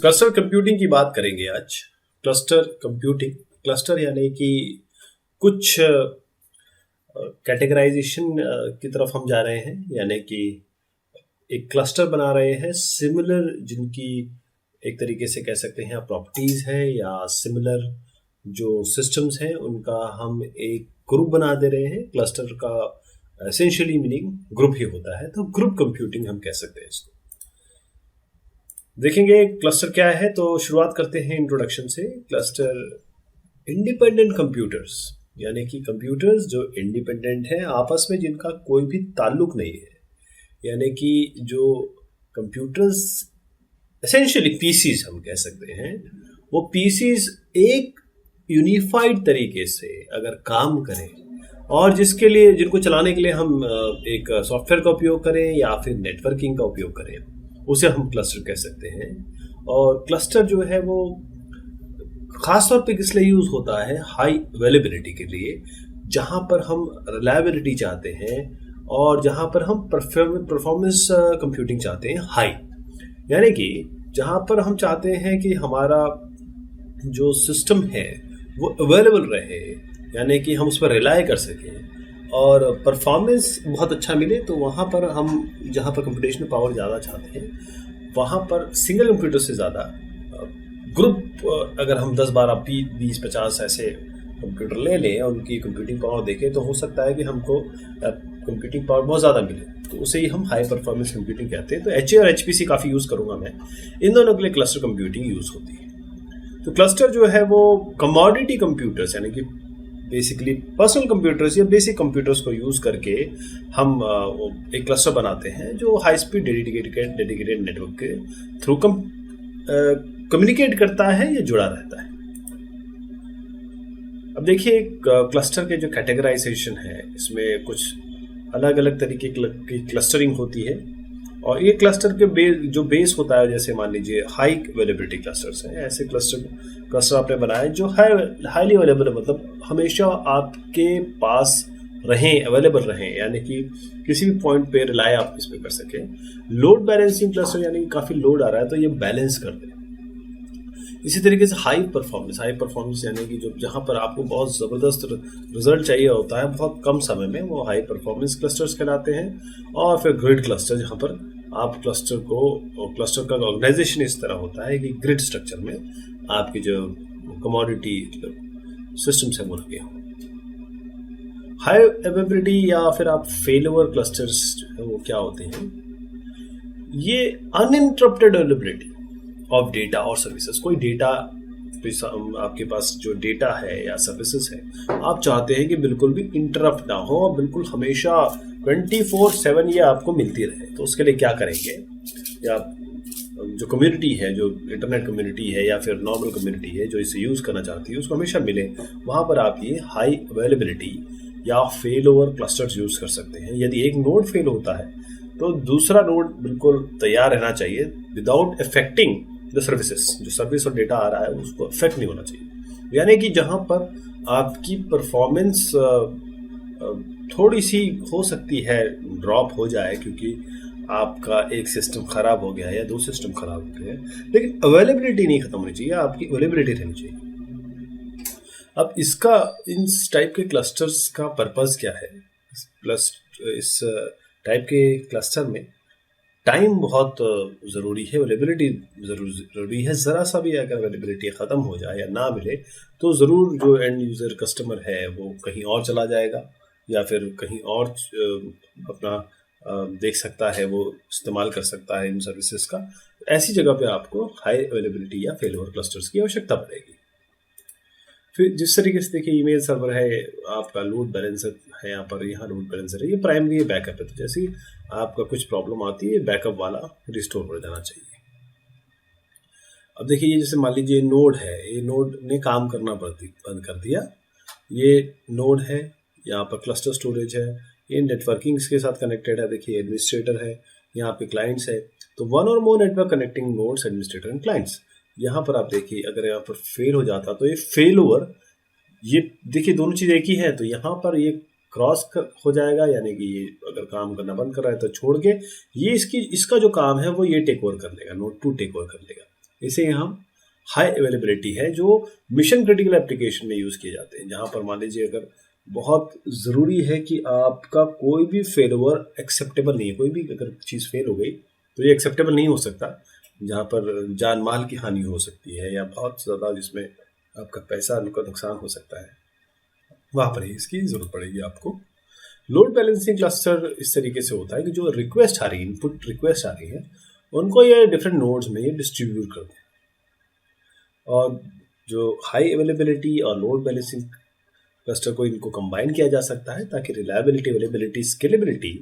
Cluster computing की बात करेंगे आज। क्लस्टर कंप्यूटिंग, क्लस्टर यानी कि कुछ कैटेगराइजेशन की तरफ हम जा रहे हैं, यानी कि एक क्लस्टर बना रहे हैं सिमिलर, जिनकी एक तरीके से कह सकते हैं प्रॉपर्टीज है या सिमिलर जो सिस्टम्स हैं उनका हम एक ग्रुप बना दे रहे हैं। क्लस्टर का एसेंशियली मीनिंग ग्रुप ही होता है, तो ग्रुप कंप्यूटिंग हम कह सकते हैं इसको। देखेंगे क्लस्टर क्या है, तो शुरुआत करते हैं इंट्रोडक्शन से। क्लस्टर इंडिपेंडेंट कंप्यूटर्स, यानी कि कंप्यूटर्स जो इंडिपेंडेंट हैं आपस में, जिनका कोई भी ताल्लुक नहीं है, यानी कि जो कंप्यूटर्स एसेंशियली पीसीज हम कह सकते हैं, वो पीसीज एक यूनिफाइड तरीके से अगर काम करें और जिसके लिए, जिनको चलाने के लिए हम एक सॉफ्टवेयर का उपयोग करें या फिर नेटवर्किंग का उपयोग करें, उसे हम क्लस्टर कह सकते हैं। और क्लस्टर जो है वो खासतौर पे किस लिए यूज होता है, हाई अवेलेबिलिटी के लिए, जहां पर हम रिलायबिलिटी चाहते हैं और जहां पर हम परफॉर्मेंस कंप्यूटिंग चाहते हैं हाई, यानी कि जहां पर हम चाहते हैं कि हमारा जो सिस्टम है वो अवेलेबल रहे, यानी कि हम उस पर रिलाय कर सकें और परफॉर्मेंस बहुत अच्छा मिले, तो वहाँ पर हम जहाँ पर कंप्यूटेशनल पावर ज़्यादा चाहते हैं वहाँ पर सिंगल कंप्यूटर से ज़्यादा ग्रुप, अगर हम 10, 12, 20, 50 ऐसे कंप्यूटर ले लें और उनकी कंप्यूटिंग पावर देखें, तो हो सकता है कि हमको कंप्यूटिंग पावर बहुत ज़्यादा मिले, तो उसे ही हम हाई परफॉर्मेंस कंप्यूटिंग कहते हैं। तो एचए और एचपीसी काफ़ी यूज़ करूँगा मैं, इन दोनों के लिए क्लस्टर कंप्यूटिंग यूज़ होती है। तो क्लस्टर जो है वो कमोडिटी कंप्यूटर्स, यानी कि बेसिकली पर्सनल कंप्यूटर्स या बेसिक कंप्यूटर्स को यूज़ करके हम एक क्लस्टर बनाते हैं जो हाई स्पीड डेडिकेटेड नेटवर्क के थ्रू कम्युनिकेट करता है या जुड़ा रहता है। अब देखिए क्लस्टर के जो कैटेगराइजेशन है, इसमें कुछ अलग अलग तरीके की क्लस्टरिंग होती है और ये क्लस्टर के जो बेस होता है, जैसे मान लीजिए हाई अवेलेबिलिटी क्लस्टर्स हैं, ऐसे क्लस्टर आपने बनाए जो हाईली अवेलेबल है, मतलब हमेशा आपके पास रहें, अवेलेबल रहें, यानी कि किसी भी पॉइंट पे रिलाय आप इस पे कर सकें। लोड बैलेंसिंग क्लस्टर, यानी कि काफ़ी लोड आ रहा है तो ये बैलेंस कर दे। इसी तरीके से हाई परफॉर्मेंस यानी कि जो जहाँ पर आपको बहुत ज़बरदस्त रिजल्ट चाहिए होता है बहुत कम समय में, वो हाई परफॉर्मेंस क्लस्टर्स कहलाते हैं। और फिर ग्रिड क्लस्टर, जहाँ पर आप क्लस्टर का ऑर्गेनाइजेशन इस तरह होता है कि ग्रिड स्ट्रक्चर में आपकी जो कमोडिटी सिस्टम्स है वो लगे हों। हाई अवेलेबिलिटी या फिर आप फेलओवर क्लस्टर्स वो क्या होते हैं, ये अनइंटरप्टेड अवेलेबिलिटी ऑफ डेटा और सर्विसेज। कोई डेटा, आपके पास जो डेटा है या सर्विसेज है, आप चाहते हैं कि बिल्कुल भी इंटरप्ट ना हो और बिल्कुल हमेशा 24/7 ये आपको मिलती रहे। तो उसके लिए क्या करेंगे, या जो कम्युनिटी है, जो इंटरनेट कम्युनिटी है या फिर नॉर्मल कम्युनिटी है जो इसे यूज़ करना चाहती है, उसको हमेशा मिले, वहाँ पर आप ये हाई अवेलेबिलिटी या फेल ओवर क्लस्टर्स यूज़ कर सकते हैं। यदि एक नोड फेल होता है तो दूसरा नोड बिल्कुल तैयार रहना चाहिए विदाउट अफेक्टिंग द सर्विसेज। जो सर्विस और डेटा आ रहा है उसको अफेक्ट नहीं होना चाहिए, यानी कि जहाँ पर आपकी परफॉर्मेंस थोड़ी सी हो सकती है ड्रॉप हो जाए क्योंकि आपका एक सिस्टम खराब हो गया है या दो सिस्टम खराब हो गए, लेकिन अवेलेबिलिटी नहीं खत्म होनी चाहिए, आपकी अवेलेबिलिटी रहनी चाहिए। अब इसका, इस टाइप के क्लस्टर्स का पर्पस क्या है? प्लस इस टाइप के क्लस्टर में टाइम बहुत ज़रूरी है, अवेलेबिलिटी ज़रूरी है। ज़रा सा भी अगर अवेलेबिलिटी ख़त्म हो जाए या ना मिले तो ज़रूर जो एंड यूज़र कस्टमर है वो कहीं और चला जाएगा या फिर कहीं और अपना देख सकता है, वो इस्तेमाल कर सकता है इन सर्विसेज का। ऐसी जगह पे आपको हाई अवेलेबिलिटी या फेल ओवर क्लस्टर्स की आवश्यकता पड़ेगी। फिर जिस तरीके से देखिए ईमेल सर्वर है, आपका लोड बैलेंसर है, यहाँ लोड बैलेंसर है, ये प्राइमरी बैकअप है। तो जैसे ही आपका कुछ प्रॉब्लम आती है, बैकअप वाला रिस्टोर हो जाना चाहिए। अब देखिए ये जैसे मान लीजिए नोड है, ये नोड ने काम करना बंद कर दिया। ये नोड है, यहाँ पर क्लस्टर स्टोरेज है, ये नेटवर्किंग के साथ कनेक्टेड है। देखिए एडमिनिस्ट्रेटर है, यहाँ पे क्लाइंट्स है। तो वन और more network connecting nodes, administrator and clients. यहाँ पर आप देखिए अगर यहाँ पर फेल हो जाता तो ये फेल ओवर, ये देखिए दोनों चीज़ एक ही है, तो यहाँ पर ये क्रॉस हो जाएगा, यानी कि ये अगर काम करना बंद कर रहा है तो छोड़ के ये इसका जो काम है वो ये टेक ओवर कर लेगा, नोड 2 टेक ओवर कर लेगा। इसे हम हाई अवेलेबिलिटी है, जो मिशन क्रिटिकल एप्लीकेशन में यूज़ किए जाते हैं, जहाँ पर मान लीजिए अगर बहुत ज़रूरी है कि आपका कोई भी फेलओवर एक्सेप्टेबल नहीं है, कोई भी अगर चीज़ फेल हो गई तो ये एक्सेप्टेबल नहीं हो सकता, जहाँ पर जान माल की हानि हो सकती है या बहुत ज़्यादा जिसमें आपका पैसा का नुकसान हो सकता है, वहाँ पर ही इसकी ज़रूरत पड़ेगी आपको। लोड बैलेंसिंग क्लस्टर इस तरीके से होता है कि जो रिक्वेस्ट आ रही है, इनपुट रिक्वेस्ट आ रही है, उनको ये डिफरेंट नोड्स में ये डिस्ट्रीब्यूट करते हैं। और जो हाई अवेलेबिलिटी और लोड बैलेंसिंग क्लस्टर को इनको कंबाइन किया जा सकता है ताकि रिलायबिलिटी, अवेलेबिलिटी, स्केलेबिलिटी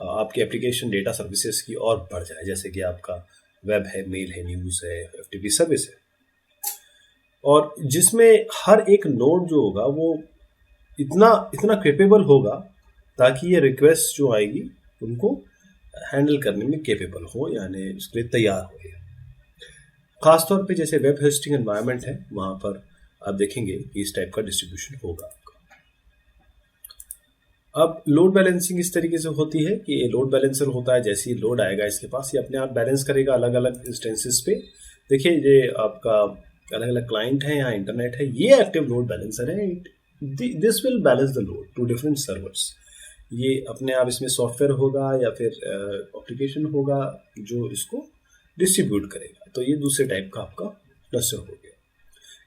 आपके एप्लीकेशन डेटा सर्विसेज की और बढ़ जाए, जैसे कि आपका वेब है, मेल है, न्यूज़ है, एफटीपी सर्विस है, और जिसमें हर एक नोड जो होगा वो इतना कैपेबल होगा ताकि ये रिक्वेस्ट जो आएगी उनको हैंडल करने में कैपेबल हो, यानी उसके लिए तैयार हो। खासतौर पे जैसे वेब होस्टिंग एनवायरनमेंट है, वहाँ पर आप देखेंगे कि इस टाइप का डिस्ट्रीब्यूशन होगा। अब लोड बैलेंसिंग इस तरीके से होती है कि ये लोड बैलेंसर होता है, जैसे ही लोड आएगा इसके पास ये अपने आप बैलेंस करेगा अलग अलग इंस्टेंसेस पे। देखिए ये आपका अलग अलग क्लाइंट है, यहाँ इंटरनेट है, ये एक्टिव लोड बैलेंसर है। This will balance the load to different servers. ये अपने आप इसमें सॉफ्टवेयर होगा या फिर एप्लीकेशन होगा जो इसको डिस्ट्रीब्यूट करेगा। तो ये दूसरे टाइप का आपका क्लस्टर हो गया।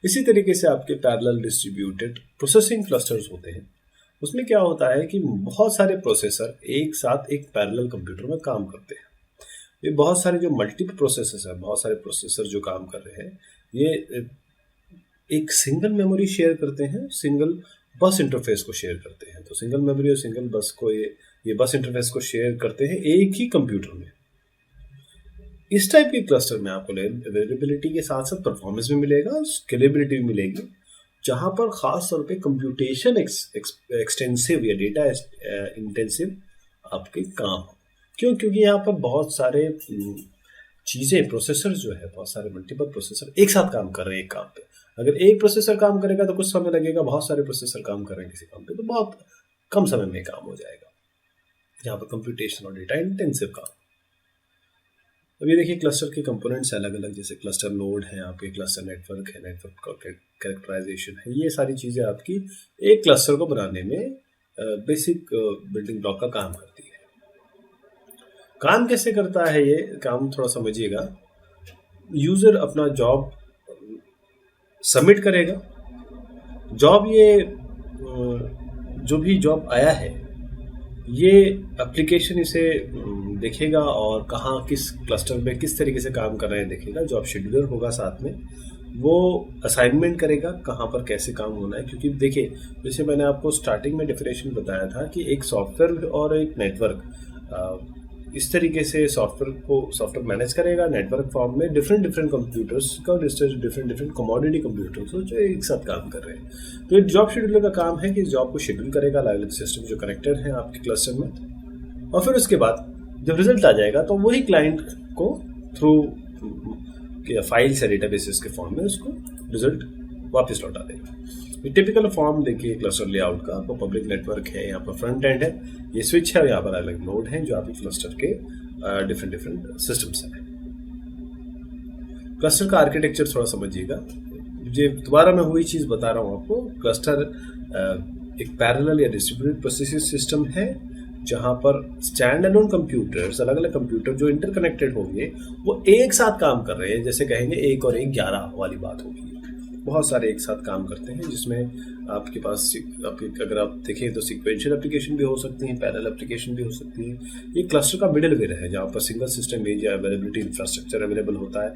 इसी तरीके से आपके पैरेलल डिस्ट्रीब्यूटेड प्रोसेसिंग क्लस्टर्स होते हैं। उसमें क्या होता है कि बहुत सारे प्रोसेसर एक साथ एक पैरेलल कंप्यूटर में काम करते हैं। ये बहुत सारे जो मल्टीपल प्रोसेसर हैं, बहुत सारे प्रोसेसर जो काम कर रहे हैं, ये एक सिंगल मेमोरी शेयर करते हैं, सिंगल बस इंटरफेस को शेयर करते हैं। तो सिंगल मेमोरी और सिंगल बस को ये बस इंटरफेस को शेयर करते हैं एक ही कंप्यूटर में। इस टाइप के क्लस्टर में आपको अवेलेबिलिटी के साथ साथ परफॉर्मेंस भी मिलेगा, स्केलेबिलिटी भी मिलेगी, जहां पर खास तौर पे कंप्यूटेशन एक्सटेंसिव या डेटा इंटेंसिव आपके काम हो। क्योंकि यहाँ पर बहुत सारे चीज़ें, प्रोसेसर जो है, बहुत सारे मल्टीपल प्रोसेसर एक साथ काम कर रहे हैं एक काम पे। अगर एक प्रोसेसर काम करेगा तो कुछ समय लगेगा, बहुत सारे प्रोसेसर काम कर रहे हैं किसी काम पे तो बहुत कम समय में काम हो जाएगा। यहाँ पर कंप्यूटेशन और डेटा इंटेंसिव काम। अब ये देखिए क्लस्टर के कंपोनेंट्स अलग अलग, जैसे क्लस्टर नोड है आपके, क्लस्टर नेटवर्क है, नेटवर्क का कैरेक्टराइजेशन है। ये सारी चीज़ें आपकी एक क्लस्टर को बनाने में बेसिक बिल्डिंग ब्लॉक का काम करती है। काम कैसे करता है ये काम थोड़ा समझिएगा। यूज़र अपना जॉब सबमिट करेगा, जॉब ये जो भी जॉब आया है ये एप्लीकेशन इसे देखेगा और कहाँ किस क्लस्टर में किस तरीके से काम कर रहे हैं देखेगा। जॉब शेड्यूलर होगा साथ में, वो असाइनमेंट करेगा कहाँ पर कैसे काम होना है। क्योंकि देखिए जैसे मैंने आपको स्टार्टिंग में डेफिनेशन बताया था कि एक सॉफ्टवेयर और एक नेटवर्क इस तरीके से सॉफ्टवेयर मैनेज करेगा नेटवर्क फॉर्म में डिफरेंट कंप्यूटर्स का, डिफरेंट कमोडिटी कंप्यूटर्स जो एक साथ काम कर रहे हैं। तो एक जॉब शेड्यूलर का काम है कि जॉब को शेड्यूल करेगा अलग अलग सिस्टम जो कनेक्टेड हैं आपके क्लस्टर में, और फिर उसके बाद जब रिजल्ट आ जाएगा तो वही क्लाइंट को थ्रू फाइल्स या डेटाबेसेस के फॉर्म में उसको रिजल्ट वापस लौटा देगा। टिपिकल फॉर्म देखिए क्लस्टर लेआउट का, आपको पब्लिक नेटवर्क है, यहाँ पर फ्रंट एंड है, ये स्विच है और यहाँ पर अलग नोड हैं जो आपके क्लस्टर के डिफरेंट सिस्टम्स हैं। क्लस्टर का आर्किटेक्चर थोड़ा समझिएगा। ये दोबारा मैं वही चीज़ बता रहा हूँ आपको। क्लस्टर एक पैरेलल या डिस्ट्रीब्यूटेड प्रोसेसिंग सिस्टम है जहाँ पर स्टैंड अलोन कंप्यूटर्स, अलग अलग कंप्यूटर जो इंटरकनेक्टेड होंगे वो एक साथ काम कर रहे हैं। जैसे कहेंगे 1 और 1 11 वाली बात होगी। बहुत सारे एक साथ काम करते हैं जिसमें आपके पास अगर आप देखें तो सीक्वेंशियल एप्लीकेशन भी हो सकती हैं, पैरेलल एप्लीकेशन भी हो सकती है। ये क्लस्टर का मिडिल वेयर है जहाँ पर सिंगल सिस्टम एज या अवेलेबिलिटी इंफ्रास्ट्रक्चर अवेलेबल होता है।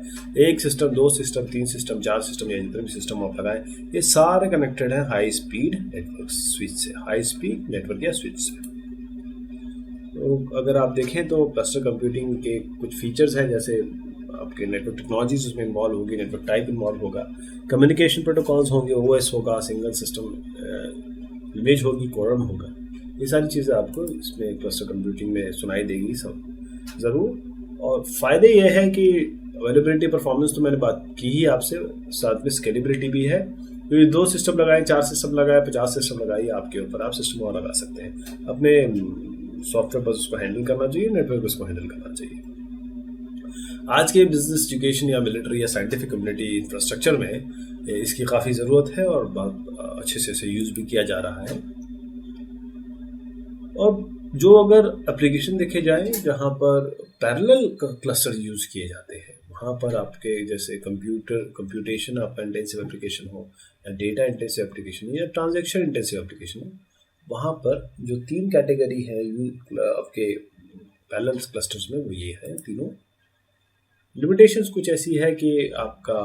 1 सिस्टम, 2 सिस्टम, 3 सिस्टम, 4 सिस्टम या जितने भी सिस्टम आप लगाएं ये सारे कनेक्टेड हैं हाई स्पीड नेटवर्क स्विच से, हाई स्पीड नेटवर्क या स्विच से। तो अगर आप देखें तो क्लस्टर कंप्यूटिंग के कुछ फीचर्स हैं, जैसे आपके नेटवर्क टेक्नोलॉजीज उसमें इन्वॉल्व होगी, नेटवर्क टाइप इन्वॉल्व होगा, कम्युनिकेशन प्रोटोकॉल्स होंगे, ओएस होगा, सिंगल सिस्टम इमेज होगी, कोरम होगा। ये सारी चीज़ें आपको इसमें क्लस्टर कंप्यूटिंग में सुनाई देगी सब ज़रूर। और फ़ायदे ये है कि अवेलेबिलिटी परफॉर्मेंस तो मैंने बात की ही आपसे, साथ में स्केलेबिलिटी भी है। तो ये 2 सिस्टम लगाए, 4 सिस्टम लगाए, 50 सिस्टम लगाइए, आपके ऊपर, आप सिस्टम और लगा सकते हैं। अपने सॉफ्टवेयर बस उसको हैंडल करना चाहिए, नेटवर्क उसको हैंडल करना चाहिए। आज के बिजनेस एजुकेशन या मिलिट्री या साइंटिफिक कम्युनिटी इंफ्रास्ट्रक्चर में इसकी काफ़ी ज़रूरत है और बहुत अच्छे से इसे यूज़ भी किया जा रहा है। और जो अगर एप्लीकेशन देखे जाए जहाँ पर पैरेलल क्लस्टर यूज़ किए जाते हैं, वहाँ पर आपके जैसे कंप्यूटेशन आपका इंटेंसिव एप्लीकेशन हो या डेटा इंटेंसिव एप्लीकेशन या ट्रांजैक्शन इंटेंसिव एप्लीकेशन हो, वहाँ पर जो 3 कैटेगरी है आपके पैरेलल क्लस्टर्स में वो ये है तीनों। लिमिटेशंस कुछ ऐसी है कि आपका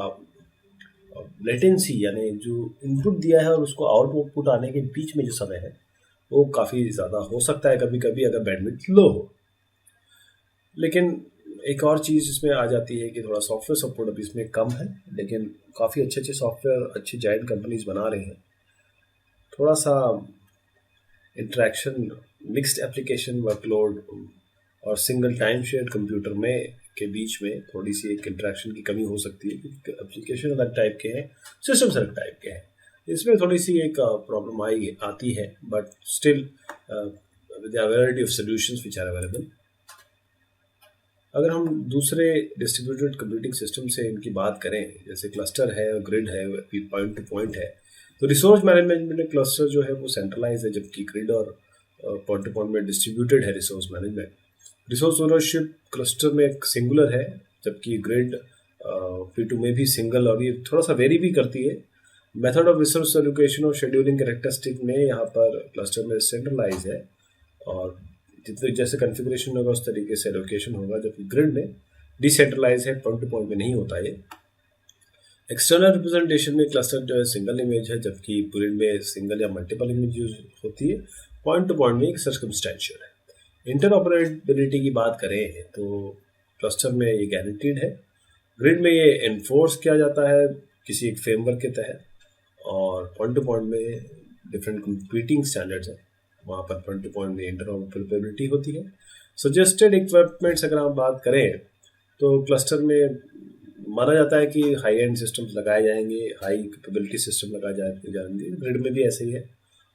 लेटेंसी यानी जो इनपुट दिया है और उसको आउटपुट आने के बीच में जो समय है वो काफ़ी ज़्यादा हो सकता है कभी कभी अगर बैंडविड्थ लो हो। लेकिन एक और चीज़ इसमें आ जाती है कि थोड़ा सॉफ्टवेयर सपोर्ट अभी इसमें कम है, लेकिन काफ़ी अच्छे अच्छे सॉफ्टवेयर अच्छी जायंट कंपनीज बना रहे हैं। थोड़ा सा इंटरेक्शन, मिक्स्ड एप्लीकेशन वर्कलोड और सिंगल टाइम शेयर कंप्यूटर में के बीच में थोड़ी सी एक इंटरेक्शन की कमी हो सकती है क्योंकि एप्लीकेशन अलग टाइप के हैं, सिस्टम्स अलग टाइप के हैं। इसमें थोड़ी सी एक प्रॉब्लम आती है, but still with the variety of solutions which are available. अगर हम दूसरे डिस्ट्रीब्यूटेड कंप्यूटिंग सिस्टम से इनकी बात करें, जैसे क्लस्टर है, ग्रिड है, पॉइंट टू पॉइंट है, तो रिसोर्स मैनेजमेंट में क्लस्टर जो है वो सेंट्रलाइज है, जबकि ग्रिड और पॉइंट टू पॉइंट में डिस्ट्रीब्यूटेड है resource management. Resource ownership cluster में एक सिंगुलर है, जबकि ग्रिड P2 में भी सिंगल, और ये थोड़ा सा वेरी भी करती है। मेथड ऑफ रिसोर्स एलोकेशन और शेड्यूलिंग कैरेक्टरिस्टिक में यहाँ पर क्लस्टर में सेंट्रलाइज है और जितने जैसे कॉन्फ़िगरेशन होगा उस तरीके से एलोकेशन होगा, जबकि ग्रिड में डिसेंट्रलाइज है, पॉइंट टू पॉइंट में नहीं होता है। एक्सटर्नल रिप्रेजेंटेशन में क्लस्टर जो है सिंगल इमेज है, जबकि ग्रिड में सिंगल या मल्टीपल इमेज यूज होती है। पॉइंट टू पॉइंट में एक सर्कमस्टेंशियल है। इंटरऑपरेबिलिटी की बात करें तो क्लस्टर में ये गारंटीड है, ग्रिड में ये एनफोर्स किया जाता है किसी एक फ्रेमवर्क के तहत, और पॉइंट टू पॉइंट में डिफरेंट कंप्यूटिंग स्टैंडर्ड्स हैं, वहाँ पर पॉइंट टू पॉइंट में इंटरऑपरेबिलिटी होती है। सजेस्टेड इक्विपमेंट्स अगर हम बात करें तो क्लस्टर में माना जाता है कि हाई एंड सिस्टम्स लगाए जाएंगे, हाई कैपेबिलिटी सिस्टम लगाए जाएंगे। ग्रिड में भी ऐसा ही है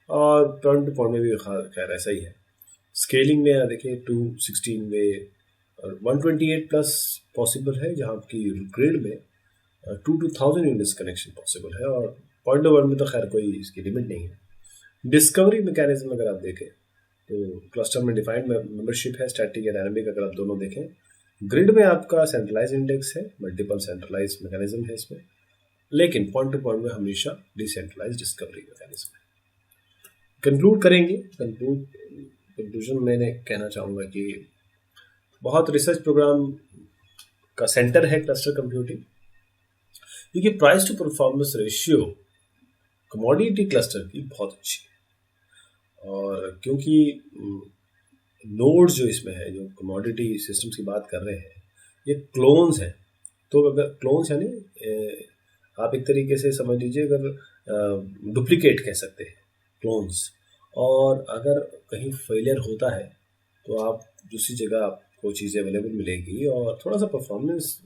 और पॉइंट टू पॉइंट में भी खैर ऐसा ही है। स्केलिंग में देखिए 216 में और 128 प्लस पॉसिबल है, जहाँ की ग्रिड में 2,000 यूनिट्स कनेक्शन पॉसिबल है, और पॉइंट टू पॉइंट में तो खैर कोई इसकी लिमिट नहीं है। डिस्कवरी मैकेनिज्म अगर आप देखें तो क्लस्टर में डिफाइंड मेंबरशिप है, स्टैटिक या डायनामिक अगर आप दोनों देखें। ग्रिड में आपका सेंट्रलाइज इंडेक्स है, मल्टीपल सेंट्रलाइज मैकेनिज्म है इसमें, लेकिन पॉइंट टू पॉइंट में हमेशा डिसेंट्रलाइज डिस्कवरी मैकेनिज्म है। कंक्लूड करेंगे, कंक्लूजन मैंने कहना चाहूँगा कि बहुत रिसर्च प्रोग्राम का सेंटर है क्लस्टर कंप्यूटिंग, क्योंकि price to performance ratio commodity cluster की बहुत अच्छी है, और क्योंकि नोड्स जो इसमें है, जो कमोडिटी सिस्टम्स की बात कर रहे हैं, ये क्लोन्स हैं। तो अगर क्लोन्स यानी आप एक तरीके से समझ लीजिए, अगर डुप्लीकेट कह सकते हैं क्लोन्स, और अगर कहीं फेलियर होता है तो आप दूसरी जगह आपको चीज़ें अवेलेबल मिलेगी और थोड़ा सा परफॉर्मेंस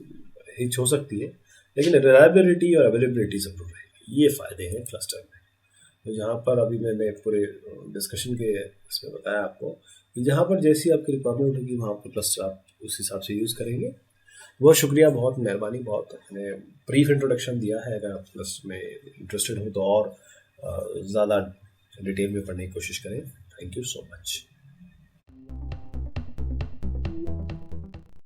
हिच हो सकती है, लेकिन रिलायबिलिटी और अवेलेबिलिटी सब रहेगी। ये फ़ायदे हैं क्लस्टर में। तो जहाँ पर अभी मैंने पूरे डिस्कशन के इसमें बताया आपको कि जहाँ पर जैसी आपकी रिक्वायरमेंट होगी वहाँ पर क्लस्टर आप उस हिसाब से यूज़ करेंगे। बहुत शुक्रिया, बहुत मेहरबानी, बहुत मैंने ब्रीफ इंट्रोडक्शन दिया है। अगर आप प्लस में इंटरेस्टेड हो तो और ज़्यादा डिटेल में पढ़ने की कोशिश करें। Thank you so much.